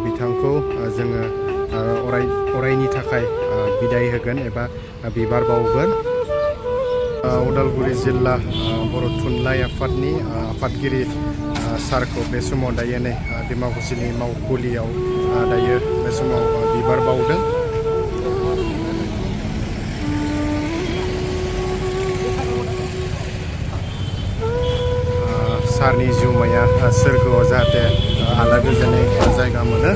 बिथांखौ जोङो अरायनि थाखाय बिदाय होगोन एबा बिबार बावगोन। उदालगुरि जिल्ला बर' थुनलाइ आफादनि आफादगिरि सारखौ बे समाव दायो नै डिमाकुसिनि मावखुलियाव दायो बे समाव बिबार बावदों। सारनि जिउमाया सोरगोआव जाहाथे आलो गोजोनै जायगा मोनो।